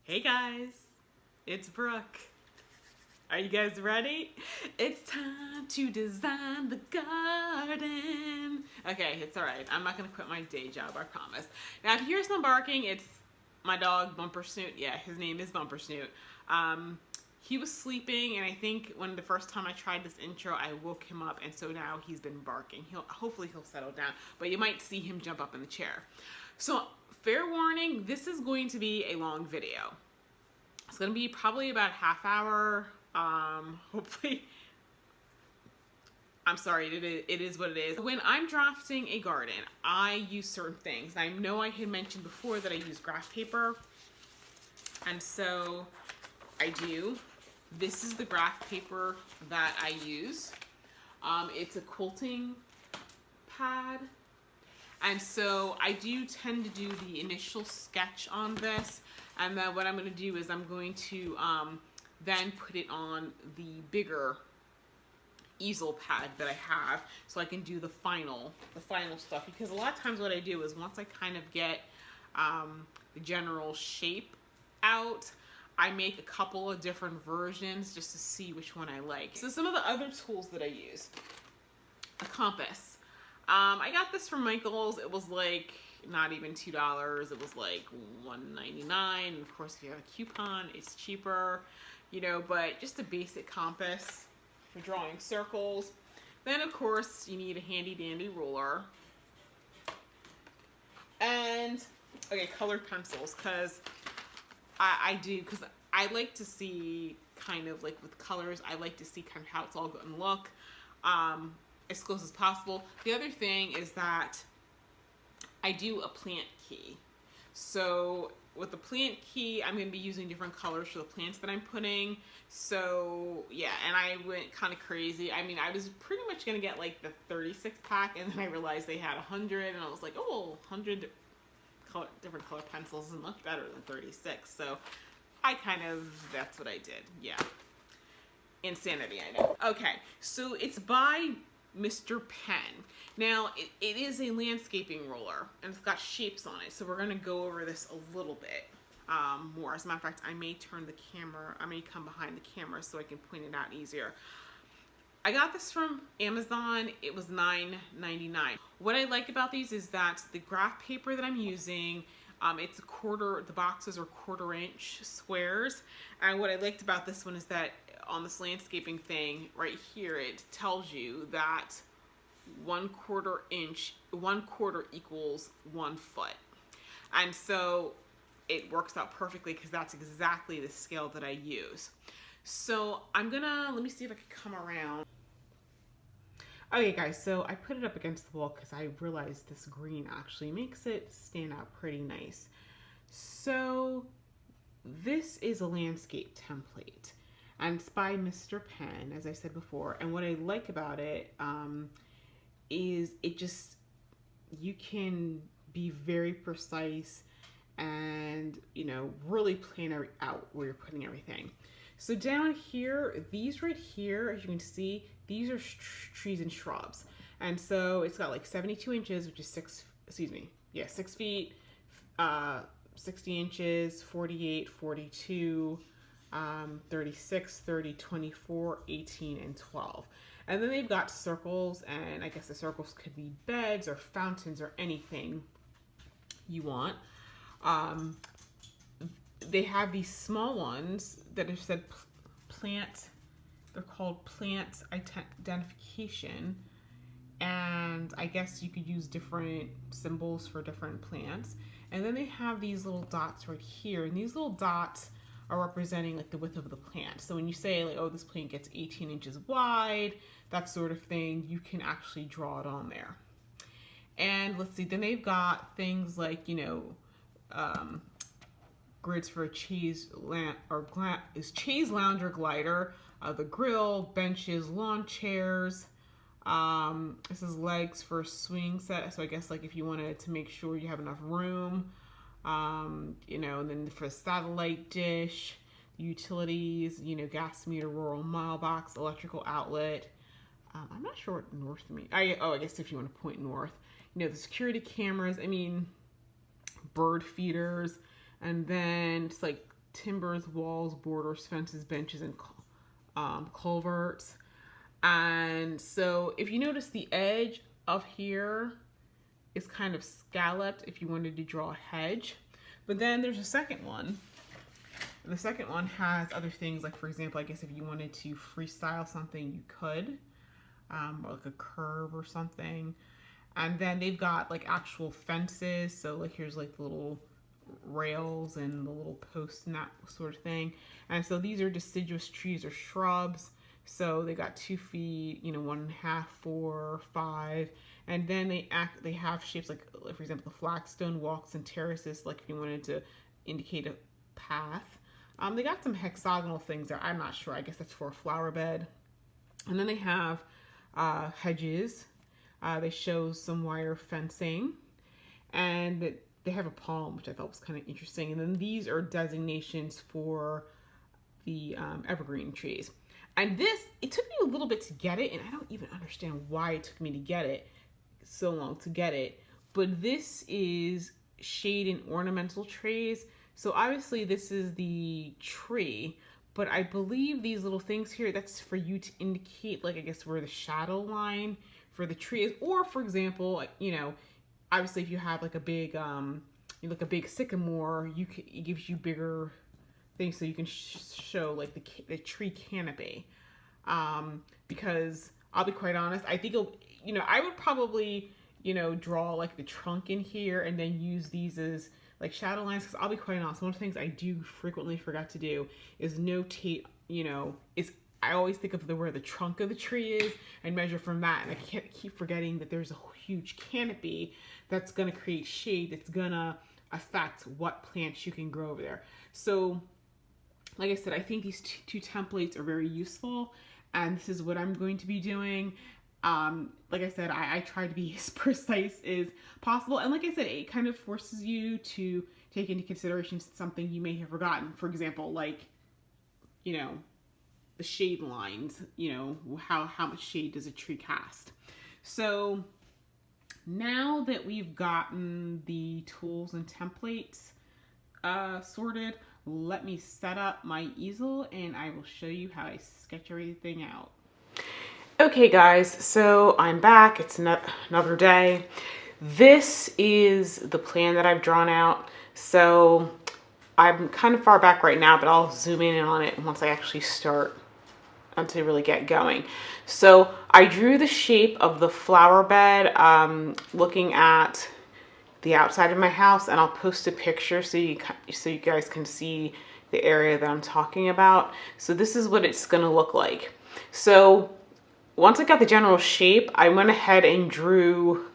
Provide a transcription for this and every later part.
Hey guys, it's Brooke. Are you guys ready? It's time to design the garden. Okay, it's alright. I'm not gonna quit my day job, I promise. Now, if you hear some barking, it's my dog, Bumper Snoot. Yeah, his name is Bumper Snoot. He was sleeping, and I think when the first time I tried this intro, I woke him up, and so now he's been barking. Hopefully he'll settle down, but you might see him jump up in the chair. So, fair warning, this is going to be a long video. It's going to be probably about a half hour. Hopefully, I'm sorry, it is what it is. When I'm drafting a garden, I use certain things. I know I had mentioned before that I use graph paper, and so I do. This is the graph paper that I use. It's a quilting pad. And so I do tend to do the initial sketch on this, and then what I'm going to do is I'm going to then put it on the bigger easel pad that I have, so I can do the final stuff. Because a lot of times what I do is once I kind of get the general shape out, I make a couple of different versions just to see which one I like. So some of the other tools that I use: a compass. I got this from Michael's. It was like not even $2. It was like $1.99. Of course, if you have a coupon, it's cheaper, you know, but just a basic compass for drawing circles. Then, of course, you need a handy dandy ruler. And, okay, colored pencils, because I like to see kind of like with colors, I like to see kind of how it's all going to look. As close as possible. The other thing is that I do a plant key. So with the plant key, I'm going to be using different colors for the plants that I'm putting. So yeah, and I went kind of crazy. I mean, I was pretty much going to get like the 36 pack, and then I realized they had 100, and I was like, oh, 100 different color pencils isn't much better than 36. So that's what I did. Yeah. Insanity, I know. Okay, so it's by Mr. Penn. Now, it is a landscaping roller, and it's got shapes on it, so we're going to go over this a little bit more. As a matter of fact, I may come behind the camera so I can point it out easier. I got this from Amazon. It was $9.99. What I like about these is that the graph paper that I'm using, it's the boxes are 1/4 inch squares, and what I liked about this one is that on this landscaping thing right here, it tells you that 1/4 inch, 1/4 equals 1 foot. And so it works out perfectly because that's exactly the scale that I use. So let me see if I can come around. Okay guys, so I put it up against the wall because I realized this green actually makes it stand out pretty nice. So this is a landscape template, and it's by Mr. Penn, as I said before. And what I like about it is you can be very precise and, you know, really plan out where you're putting everything. So down here, these right here, as you can see, these are trees and shrubs. And so it's got like 72 inches, which is 6 feet, 60 inches, 48, 42, 36, 30, 24, 18, and 12. And then they've got circles, and I guess the circles could be beds or fountains or anything you want. They have these small ones that are said plant. They're called plant identification, and I guess you could use different symbols for different plants. And then they have these little dots right here, and these little dots are representing like the width of the plant. So when you say like, oh, this plant gets 18 inches wide, that sort of thing, you can actually draw it on there. And let's see, then they've got things like, you know, grids for a chaise lounger glider, the grill, benches, lawn chairs. This is legs for a swing set. So I guess like if you wanted to make sure you have enough room, you know, and then for a satellite dish, utilities, you know, gas meter, rural mile box, electrical outlet. I'm not sure what north means. I guess if you want to point north, you know, the security cameras, I mean, bird feeders, and then it's like timbers, walls, borders, fences, benches, and culverts. And so if you notice, the edge of here is kind of scalloped if you wanted to draw a hedge. But then there's a second one. And the second one has other things, like, for example, I guess if you wanted to freestyle something, you could, or like a curve or something. And then they've got like actual fences. So like here's like the little rails and the little posts and that sort of thing. And so these are deciduous trees or shrubs. So they got 2 feet, 1.5, 4, 5. And then they have shapes like, for example, the flagstone walks and terraces, like if you wanted to indicate a path. They got some hexagonal things there. I'm not sure. I guess that's for a flower bed. And then they have hedges. They show some wire fencing. And they have a palm, which I thought was kind of interesting. And then these are designations for the evergreen trees. And this, it took me a little bit to get it, and I don't even understand why it took me to get it, so long to get it. But this is shade and ornamental trees. So obviously this is the tree, but I believe these little things here, that's for you to indicate, like, I guess where the shadow line for the tree is. Or for example, obviously if you have like a big, like a big sycamore, it gives you bigger things so you can show like the tree canopy. Because I'll be quite honest, I think I would probably draw like the trunk in here and then use these as like shadow lines. Because I'll be quite honest, one of the things I do frequently forget to do is notate, I always think of where the trunk of the tree is and measure from that, and I can't keep forgetting that there's a huge canopy that's going to create shade, that's going to affect what plants you can grow over there. So like I said, I think these two templates are very useful, and this is what I'm going to be doing. Like I said, I try to be as precise as possible. And like I said, it kind of forces you to take into consideration something you may have forgotten. For example, like, the shade lines, how much shade does a tree cast? So now that we've gotten the tools and templates sorted, let me set up my easel and I will show you how I sketch everything out. Okay guys, so I'm back. It's another day. This is the plan that I've drawn out. So I'm kind of far back right now, but I'll zoom in on it once I actually start to really get going. So I drew the shape of the flower bed looking at the outside of my house, and I'll post a picture so you guys can see the area that I'm talking about. So this is what it's gonna look like. So once I got the general shape, I went ahead and drew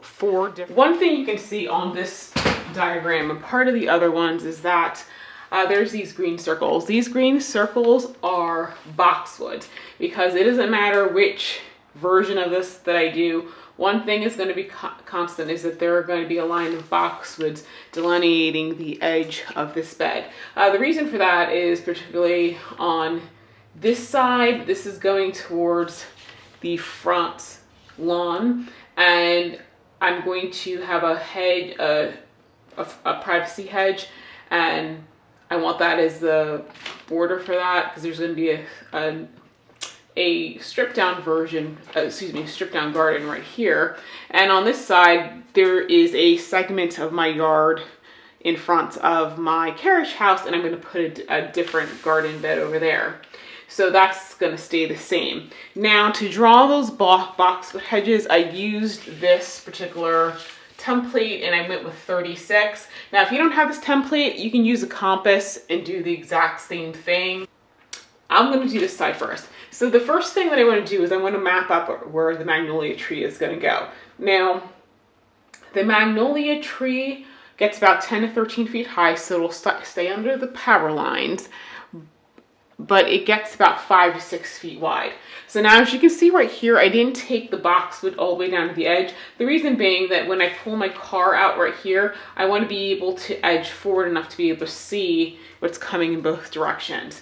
4 different. One thing you can see on this diagram, and part of the other ones, is that there's these green circles. These green circles are boxwood, because it doesn't matter which version of this that I do. One thing is going to be constant, is that there are going to be a line of boxwoods delineating the edge of this bed. The reason for that is particularly on this side, this is going towards the front lawn, and I'm going to have a hedge, a privacy hedge, and I want that as the border for that, because there's going to be a stripped down version, stripped down garden right here. And on this side, there is a segment of my yard in front of my carriage house, and I'm going to put a different garden bed over there. So that's going to stay the same. Now, to draw those boxwood hedges, I used this particular template, and I went with 36. Now, if you don't have this template, you can use a compass and do the exact same thing. I'm going to do this side first. So the first thing that I want to do is I want to map up where the magnolia tree is going to go. Now, the magnolia tree gets about 10 to 13 feet high, so it'll stay under the power lines, but it gets about 5 to 6 feet wide. So now, as you can see right here, I didn't take the boxwood all the way down to the edge. The reason being that when I pull my car out right here, I want to be able to edge forward enough to be able to see what's coming in both directions.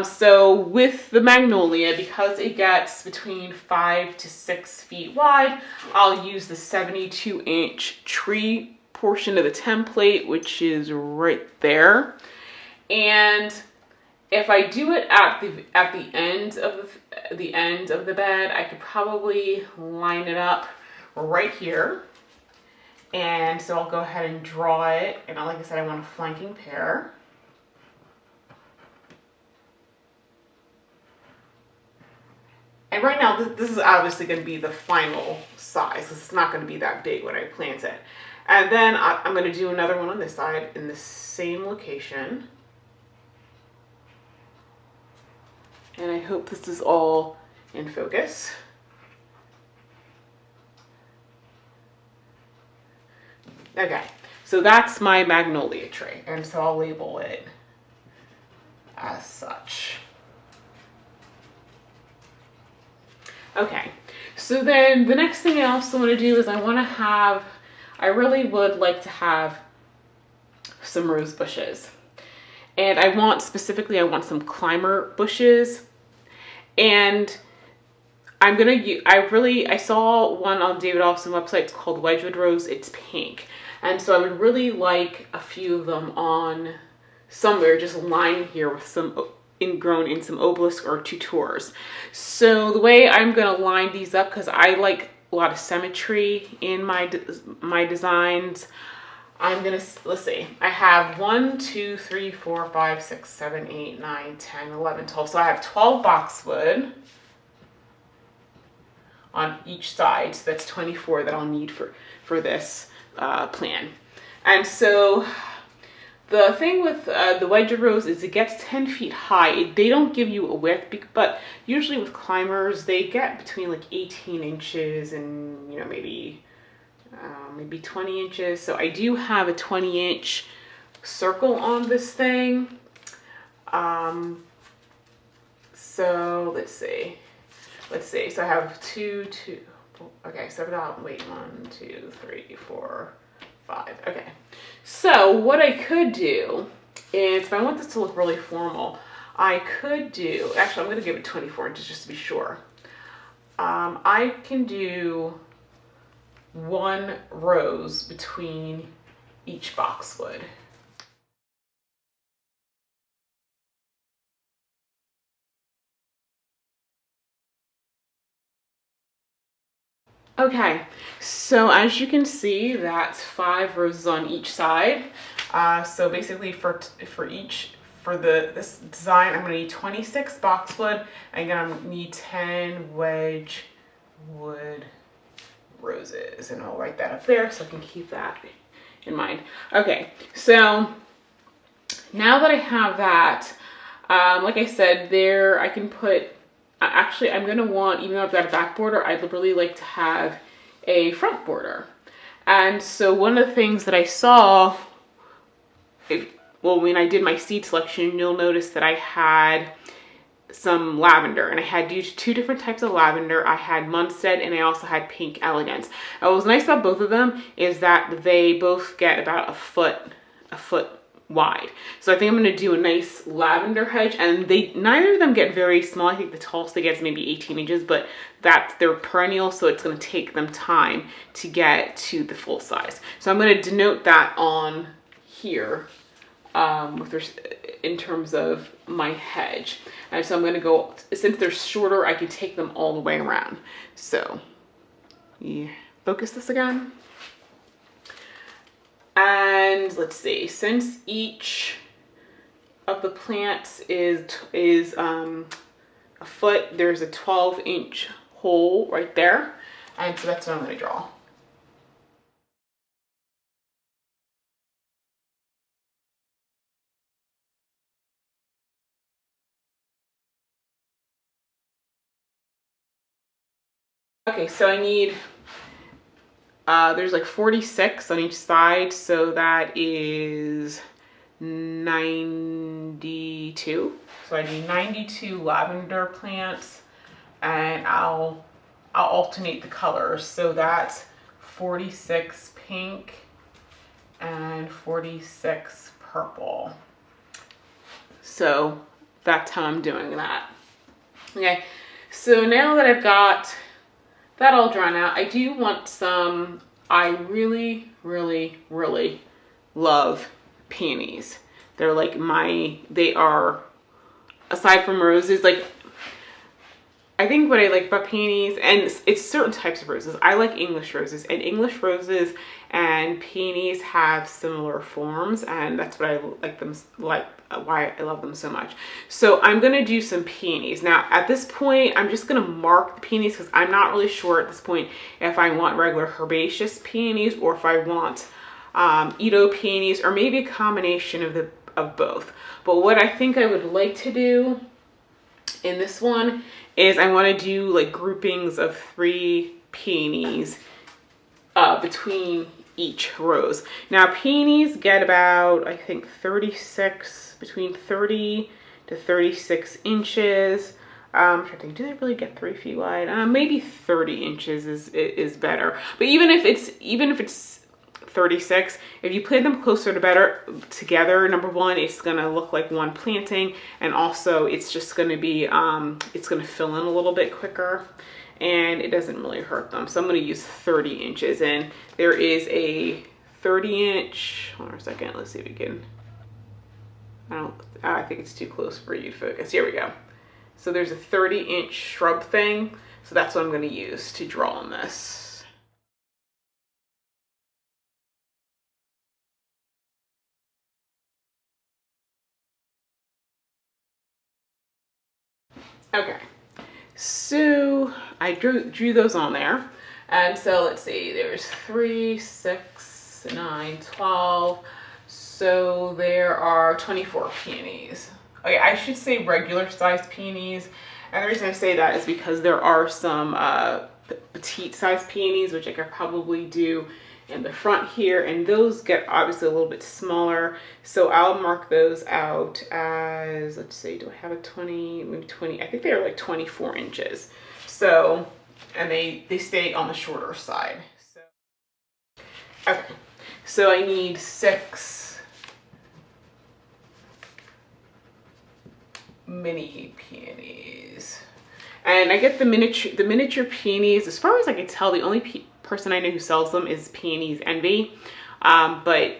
So with the magnolia, because it gets between 5 to 6 feet wide, I'll use the 72-inch tree portion of the template, which is right there. And if I do it at the end of the bed, I could probably line it up right here. And so I'll go ahead and draw it. And like I said, I want a flanking pair. And right now, this is obviously going to be the final size. It's not going to be that big when I plant it. And then I'm going to do another one on this side in the same location. And I hope this is all in focus. Okay, so that's my magnolia tray. And so I'll label it as such. Okay, so then the next thing I also want to do is I really would like to have some rose bushes. And I want some climber bushes. And I saw one on David Austin website, it's called Wedgwood Rose, it's pink. And so I would really like a few of them on somewhere, just lying here with some grown in some obelisk or tutors. So the way I'm gonna line these up, because I like a lot of symmetry in my designs, let's see, I have 1, 2, 3, 4, 5, 6, 7, 8, 9, 10, 11, 12. So I have 12 boxwood on each side. So that's 24 that I'll need for this plan. And so the thing with the Wedgwood Rose is it gets 10 feet high. They don't give you a width, but usually with climbers, they get between like 18 inches and, you know, maybe 20 inches. So I do have a 20-inch circle on this thing. So let's see. So I have 2, 2, 4. Okay, so about, wait, 1, 2, 3, 4, 5. Okay. So what I could do is, if I want this to look really formal, I could do, actually I'm going to give it 24 inches just to be sure. I can do 1 rose between each boxwood. Okay, so as you can see, that's 5 roses on each side. So basically for this design, I'm gonna need 26 boxwood. I'm gonna need 10 Wedgwood roses, and I'll write that up there so I can keep that in mind. Okay, so now that I have that, like I said, there I can put, actually I'm gonna want, even though I've got a back border, I'd really like to have a front border. And so one of the things that I saw, when I did my seed selection, you'll notice that I had some lavender, and I had used 2 different types of lavender. I had Munstead and I also had Pink Elegance. And what was nice about both of them is that they both get about a foot wide. So I think I'm going to do a nice lavender hedge, and neither of them get very small. I think the tallest they get is maybe 18 inches, but they're perennial, so it's going to take them time to get to the full size. So I'm going to denote that on here in terms of my hedge. And so I'm going to go, since they're shorter, I can take them all the way around. So yeah, focus this again. And let's see, since each of the plants is a foot, there's a 12-inch hole right there. And so that's what I'm going to draw. Okay, so I need, there's like 46 on each side, so that is 92. So I need 92 lavender plants, and I'll alternate the colors. So that's 46 pink and 46 purple. So that's how I'm doing that. Okay, so now that I've got that all drawn out, I do want I really, really, really love peonies. They're like they are, aside from roses, like, I think what I like about peonies, and it's certain types of roses. I like English roses, and English roses and peonies have similar forms, and that's what I like them, like why I love them so much. So I'm gonna do some peonies. Now at this point, I'm just gonna mark the peonies because I'm not really sure at this point if I want regular herbaceous peonies or if I want Edo peonies, or maybe a combination of both. But what I think I would like to do in this one is I want to do like groupings of 3 peonies between each rose. Now peonies get about, I think, between 30 to 36 inches. I'm trying to think, do they really get 3 feet wide? Maybe 30 inches is better. But even if it's 36, if you plant them closer together, number one, it's gonna look like one planting, and also it's just gonna be it's gonna fill in a little bit quicker, and it doesn't really hurt them. So I'm gonna use 30 inches, and there is a 30-inch, hold on a second, let's see if we can, I think it's too close for you to focus. Here we go. So there's a 30-inch shrub thing, so that's what I'm gonna use to draw on this. Okay, so I drew those on there, and so let's see, there's 3, 6, 9, 12, so there are 24 peonies. Okay, I should say regular sized peonies, and the reason I say that is because there are some petite sized peonies, which I could probably do in the front here, and those get obviously a little bit smaller, so I'll mark those out as, let's see, do I have a 20, maybe 20, I think they're like 24 inches. So, and they stay on the shorter side. So, okay, so I need 6 mini peonies. And I get the miniature peonies. As far as I can tell, the only person I know who sells them is Peonies Envy. But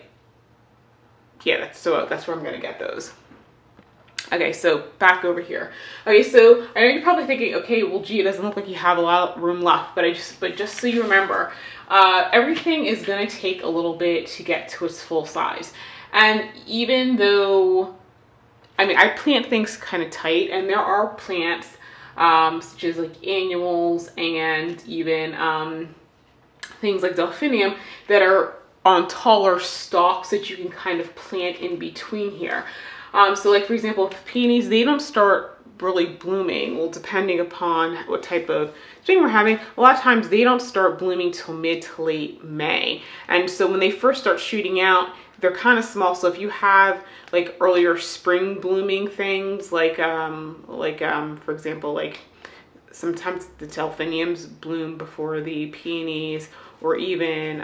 yeah, that's where I'm gonna get those. Okay, so back over here. Okay, so I know you're probably thinking, okay, well, gee, it doesn't look like you have a lot of room left, but just so you remember, everything is gonna take a little bit to get to its full size. And even though, I mean, I plant things kind of tight, and there are plants such as like annuals and even things like delphinium that are on taller stalks that you can kind of plant in between here. So like, for example, peonies, they don't start really blooming, well, depending upon what type of spring we're having. A lot of times they don't start blooming till mid to late May. And so when they first start shooting out, they're kind of small. So if you have like earlier spring blooming things, like for example, like sometimes the delphiniums bloom before the peonies, or even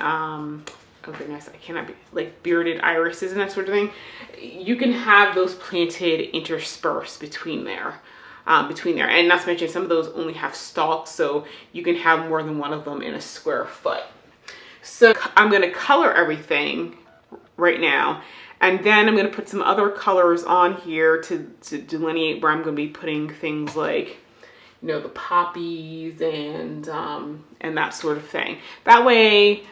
oh goodness, I cannot be, like bearded irises and that sort of thing. You can have those planted interspersed between there. And not to mention, some of those only have stalks, so you can have more than one of them in a square foot. So I'm going to color everything right now, and then I'm going to put some other colors on here to delineate where I'm going to be putting things like, you know, the poppies and that sort of thing. That way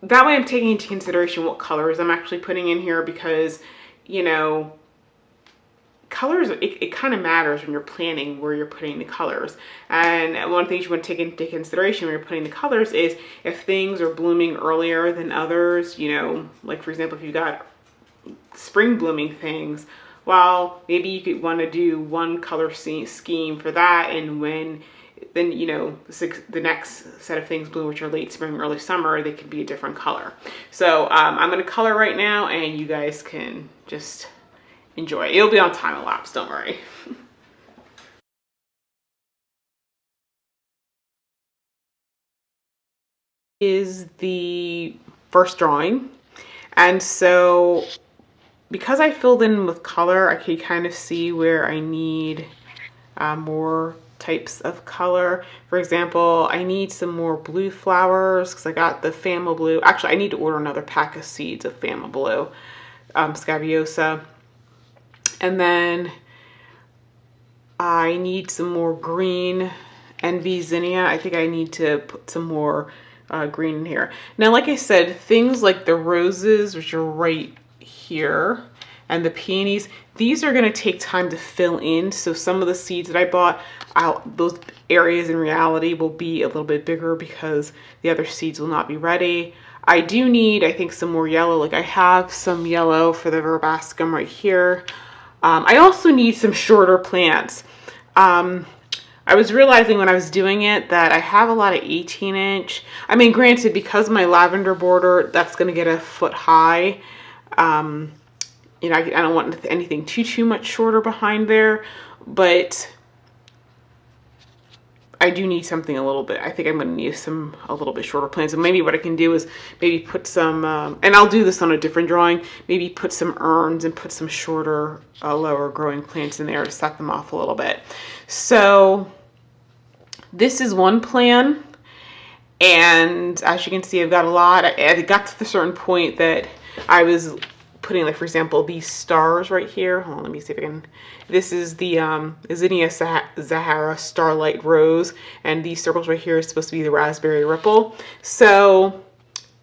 I'm taking into consideration what colors I'm actually putting in here, because, you know, colors, it kind of matters when you're planning where you're putting the colors. And one of the things you want to take into consideration when you're putting the colors is if things are blooming earlier than others, you know, like for example, if you got spring blooming things, well, maybe you could want to do one color scheme for that, and then, you know, the next set of things bloom, which are late spring, early summer, they could be a different color. So I'm going to color right now, and you guys can just enjoy. It'll be on time lapse, don't worry. Is the first drawing, and so because I filled in with color, I can kind of see where I need more types of color. For example, I need some more blue flowers because I got the Fama Blue. Actually, I need to order another pack of seeds of Fama Blue scabiosa. And then I need some more green Envy zinnia. I think I need to put some more green in here. Now, like I said, things like the roses, which are right here, and the peonies, these are gonna take time to fill in. So some of the seeds that I bought, those areas in reality will be a little bit bigger because the other seeds will not be ready. I do need, I think, some more yellow. Like I have some yellow for the verbascum right here. I also need some shorter plants. I was realizing when I was doing it that I have a lot of 18-inch. I mean, granted, because my lavender border, that's going to get a foot high. You know, I don't want anything too much shorter behind there, but I do need something a little bit. I think I'm going to need a little bit shorter plants. And maybe what I can do is maybe put some, and I'll do this on a different drawing, maybe put some urns and put some shorter, lower growing plants in there to set them off a little bit. So this is one plan. And as you can see, I've got a lot. I got to the certain point that I was putting, like, for example, these stars right here. Hold on, let me see if I can. This is the Zinnia Zahara Starlight Rose, and these circles right here is supposed to be the Raspberry Ripple. So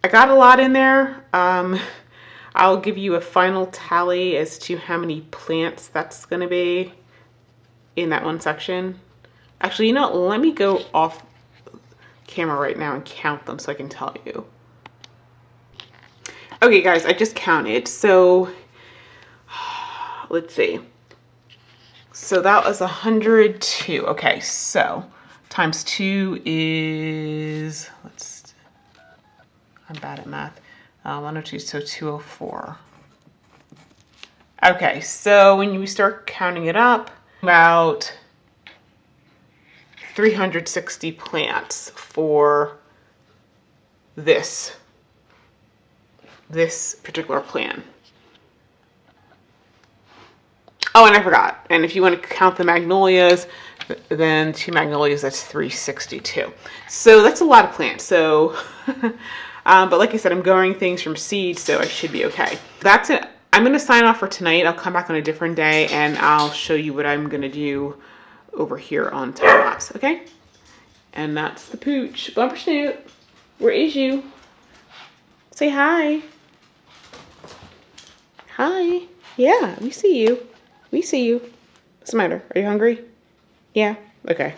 I got a lot in there. I'll give you a final tally as to how many plants that's going to be in that one section. Actually, you know, let me go off camera right now and count them so I can tell you. Okay, guys, I just counted. So let's see. So that was 102. Okay, so times 2 is, I'm bad at math. 102, so 204. Okay, so when you start counting it up, about 360 plants for this particular plan. Oh, and I forgot. And if you want to count the magnolias, then 2 magnolias, that's 362. So that's a lot of plants. So, but like I said, I'm growing things from seeds, so I should be okay. That's it. I'm going to sign off for tonight. I'll come back on a different day and I'll show you what I'm going to do over here on time lapse. Okay? And that's the pooch. Bumper Snoot, where is you? Say hi. Hi. Yeah, we see you. We see you. What's the matter? Are you hungry? Yeah? Okay.